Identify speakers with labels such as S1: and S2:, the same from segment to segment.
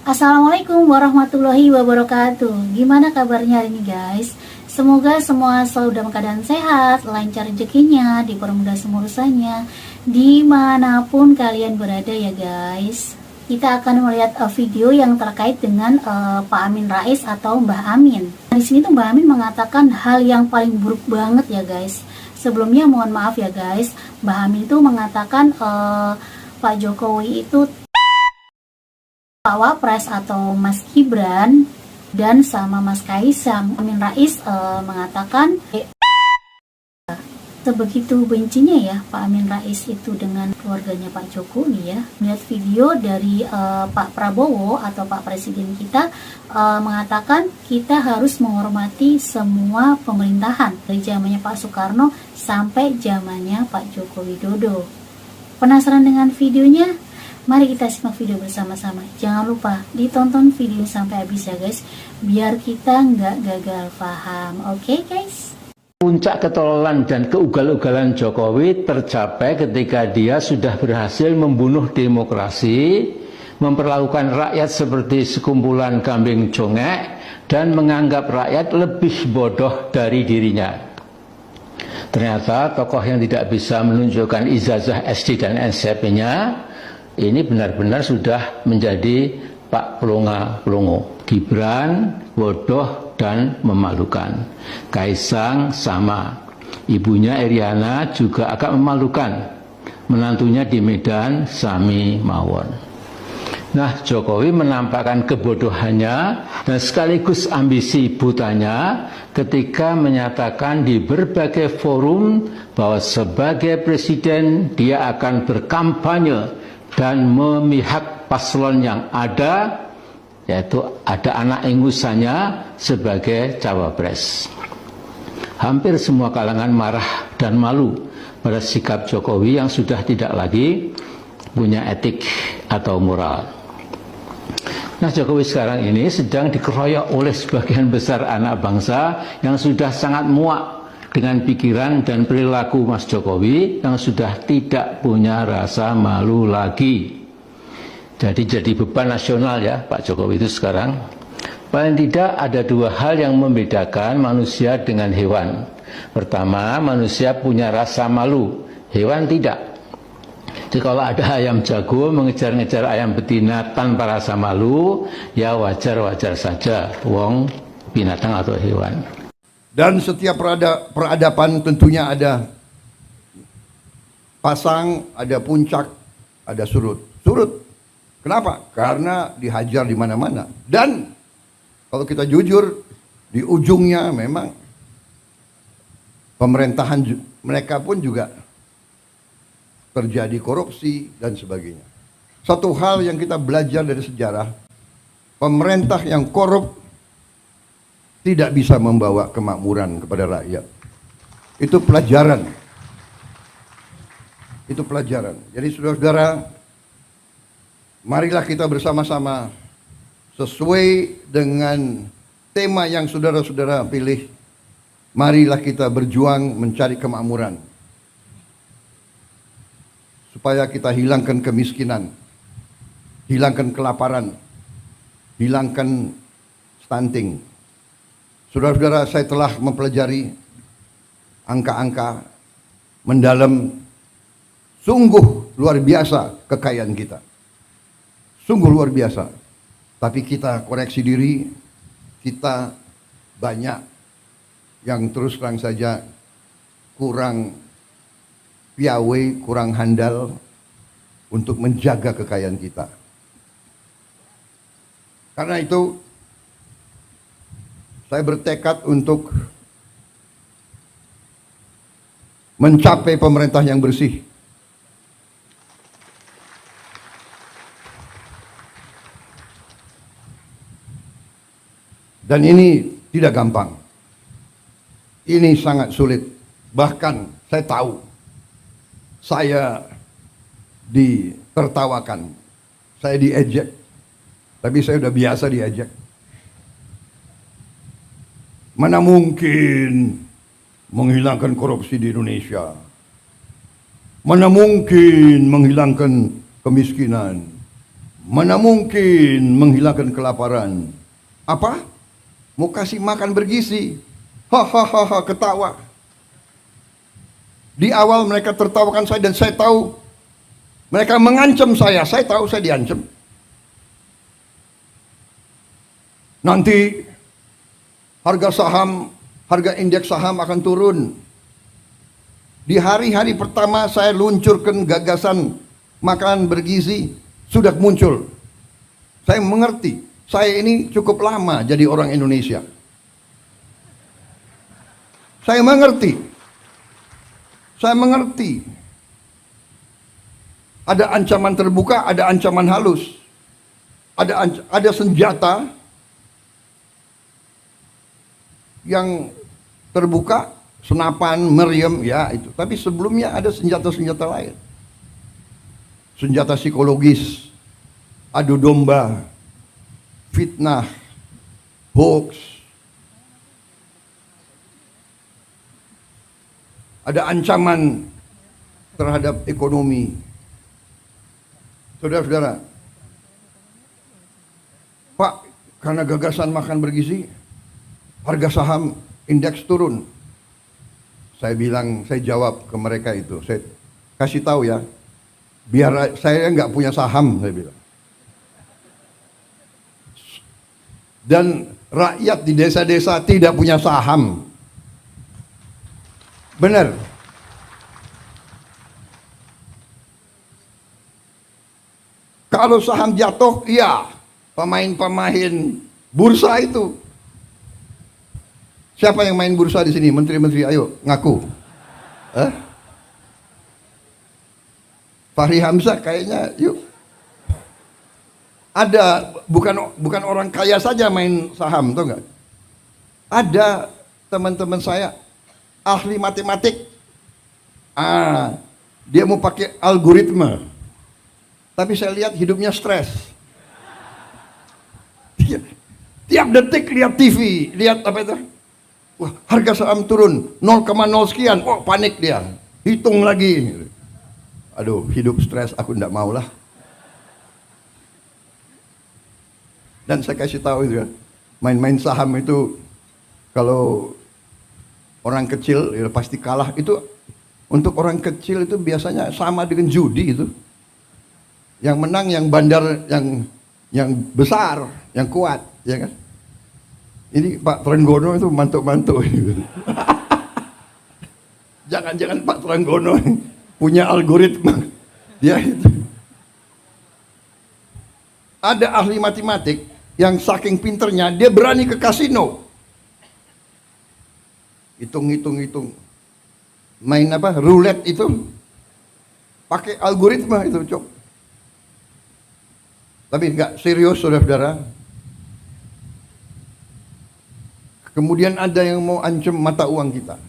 S1: Assalamualaikum warahmatullahi wabarakatuh. Gimana kabarnya hari ini guys? Semoga semua selalu dalam keadaan sehat, lancar rezekinya, dipermudah semua urusannya, dimanapun kalian berada ya guys. Kita akan melihat video yang terkait dengan Pak Amin Rais atau Mbah Amin. Di sini tuh Mbah Amin mengatakan hal yang paling buruk banget ya guys. Sebelumnya mohon maaf ya guys, Mbah Amin itu mengatakan Pak Jokowi itu Pak Wapres atau Mas Gibran dan sama Mas Kaisang. Amin Rais mengatakan sebegitu bencinya ya Pak Amin Rais itu dengan keluarganya Pak Jokowi ya. Melihat video dari Pak Prabowo atau Pak Presiden kita mengatakan kita harus menghormati semua pemerintahan dari zamannya Pak Soekarno sampai zamannya Pak Joko Widodo. Penasaran dengan videonya? Mari kita simak video bersama-sama. Jangan lupa ditonton video sampai habis ya guys, biar kita nggak gagal paham. Oke guys?
S2: Puncak ketololan dan keugal-ugalan Jokowi tercapai ketika dia sudah berhasil membunuh demokrasi, memperlakukan rakyat seperti sekumpulan kambing congek, dan menganggap rakyat lebih bodoh dari dirinya. Ternyata tokoh yang tidak bisa menunjukkan ijazah SD dan SMP-nya ini benar-benar sudah menjadi Pak Pelongo. Gibran bodoh dan memalukan. Kaisang sama. Ibunya Iriana juga agak memalukan. Menantunya di Medan sami mawon. Nah, Jokowi menampakkan kebodohannya dan sekaligus ambisi butanya ketika menyatakan di berbagai forum bahwa sebagai presiden dia akan berkampanye dan memihak paslon yang ada, yaitu ada anak ingusannya sebagai cawapres. Hampir semua kalangan marah dan malu pada sikap Jokowi yang sudah tidak lagi punya etik atau moral. Nah, Jokowi sekarang ini sedang dikeroyok oleh sebagian besar anak bangsa yang sudah sangat muak dengan pikiran dan perilaku Mas Jokowi yang sudah tidak punya rasa malu lagi. Jadi beban nasional ya Pak Jokowi itu sekarang. Paling tidak ada dua hal yang membedakan manusia dengan hewan. Pertama, manusia punya rasa malu, hewan tidak. Jadi kalau ada ayam jago mengejar-ngejar ayam betina tanpa rasa malu, ya wajar-wajar saja, wong binatang atau hewan.
S3: Dan setiap peradaban tentunya ada pasang, ada puncak, ada surut. Surut. Kenapa? Karena dihajar di mana-mana. Dan kalau kita jujur, di ujungnya memang pemerintahan mereka pun juga terjadi korupsi dan sebagainya. Satu hal yang kita belajar dari sejarah, pemerintah yang korup tidak bisa membawa kemakmuran kepada rakyat. Itu pelajaran. Itu pelajaran. Jadi saudara-saudara, marilah kita bersama-sama sesuai dengan tema yang saudara-saudara pilih. Marilah kita berjuang mencari kemakmuran. Supaya kita hilangkan kemiskinan, hilangkan kelaparan, hilangkan stunting. Saudara-saudara, saya telah mempelajari angka-angka mendalam. Sungguh luar biasa kekayaan kita. Sungguh luar biasa. Tapi kita koreksi diri, kita banyak yang terus terang saja kurang piawe, kurang handal untuk menjaga kekayaan kita. Karena itu saya bertekad untuk mencapai pemerintah yang bersih. Dan ini tidak gampang. Ini sangat sulit. Bahkan saya tahu, saya ditertawakan, saya diejek. Tapi saya sudah biasa diejek. Mana mungkin menghilangkan korupsi di Indonesia? Mana mungkin menghilangkan kemiskinan? Mana mungkin menghilangkan kelaparan? Apa? Mau kasih makan bergizi? Hahaha, ketawa. Di awal mereka tertawakan saya dan saya tahu mereka mengancam saya. Saya tahu saya diancam. Nanti harga saham, harga indeks saham akan turun. Di hari-hari pertama saya luncurkan gagasan makanan bergizi, sudah muncul. Saya mengerti, saya ini cukup lama jadi orang Indonesia. Saya mengerti. Ada ancaman terbuka, ada ancaman halus. Ada senjata yang terbuka, senapan, meriam, ya itu. Tapi sebelumnya ada senjata-senjata lain. Senjata psikologis, adu domba, fitnah, hoax. Ada ancaman terhadap ekonomi. Saudara-saudara, Pak, karena gagasan makan bergizi, harga saham indeks turun. Saya jawab ke mereka itu, saya kasih tahu ya, biar saya nggak punya saham, saya bilang. Dan rakyat di desa-desa tidak punya saham. Benar. Kalau saham jatuh, iya, pemain-pemain bursa itu. Siapa yang main bursa di sini? Menteri-menteri, ayo ngaku. Fahri Hamzah kayaknya, yuk. Ada bukan orang kaya saja main saham, tahu nggak? Ada teman-teman saya ahli matematik. Dia mau pakai algoritma. Tapi saya lihat hidupnya stres. Tiap detik lihat TV, lihat apa itu? Wah, harga saham turun 0,0 sekian. Oh, panik dia. Hitung lagi. Aduh, hidup stres, aku enggak maulah. Dan saya kasih tahu itu ya, main-main saham itu kalau orang kecil ya pasti kalah. Itu untuk orang kecil itu biasanya sama dengan judi itu. Yang menang yang bandar, yang besar, yang kuat, ya kan? Ini Pak Trenggono itu mantuk-mantuk. Jangan-jangan Pak Trenggono punya algoritma. Dia itu. Ada ahli matematik yang saking pinternya dia berani ke kasino. Hitung. Main apa? Roulette itu. Pakai algoritma itu, Cok. Tapi enggak serius, saudara-saudara. Kemudian ada yang mau ancam mata uang kita.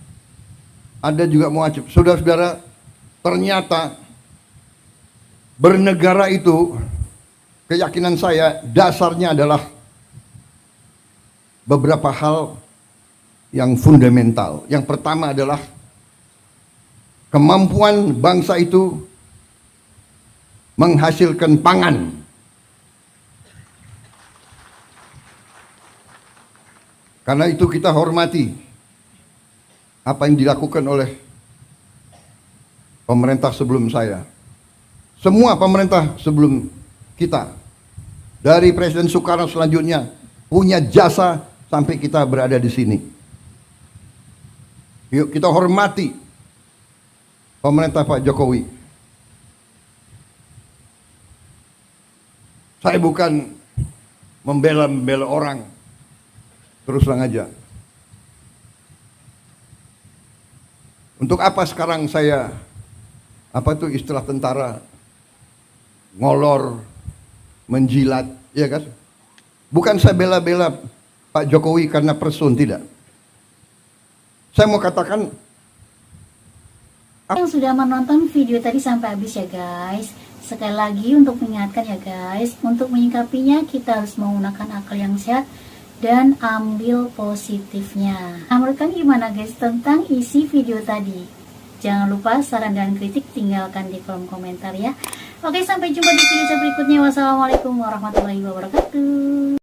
S3: Ada juga mau ancam. Saudara-saudara, ternyata bernegara itu, keyakinan saya dasarnya adalah beberapa hal yang fundamental. Yang pertama adalah kemampuan bangsa itu menghasilkan pangan. Karena itu kita hormati apa yang dilakukan oleh pemerintah sebelum saya. Semua pemerintah sebelum kita. Dari Presiden Soekarno selanjutnya punya jasa sampai kita berada di sini. Yuk kita hormati pemerintah Pak Jokowi. Saya bukan membela orang. Terus terang aja. Untuk apa sekarang saya, apa itu istilah tentara, ngolor, menjilat, ya kan? Bukan saya bela-bela Pak Jokowi karena person, tidak. Saya mau katakan,
S1: yang sudah menonton video tadi sampai habis ya guys, sekali lagi untuk mengingatkan ya guys, untuk menyikapinya kita harus menggunakan akal yang sehat dan ambil positifnya. Nah, menurut kalian gimana guys tentang isi video tadi? Jangan lupa saran dan kritik tinggalkan di kolom komentar ya. Oke, sampai jumpa di video berikutnya. Wassalamualaikum warahmatullahi wabarakatuh.